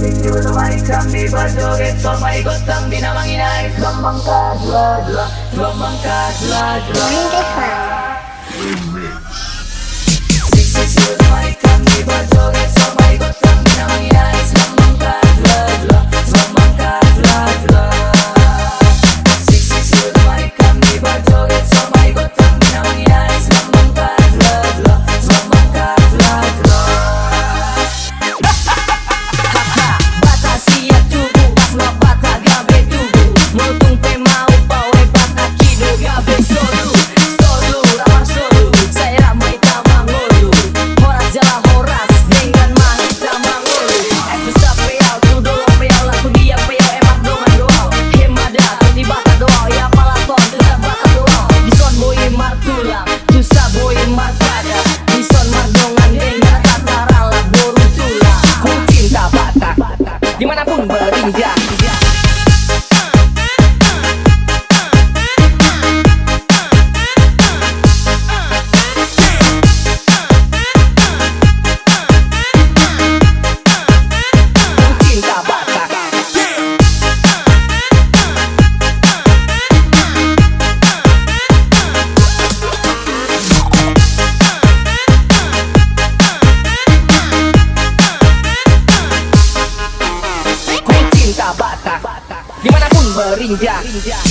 Menemani kami berjoget sampai gotang dinamai naik gelombang kedua-dua, gelombang kedua-dua. Sisi menemani kami berjoget sampai gotang dinamai naik gelombang kedua-dua, gelombang kedua-dua. Sisi menemani kami berjoget sampai gotang dinamai naik gelombang kedua-dua, gelombang kedua-dua. Dimanapun berinjak. Dimanapun berinjak.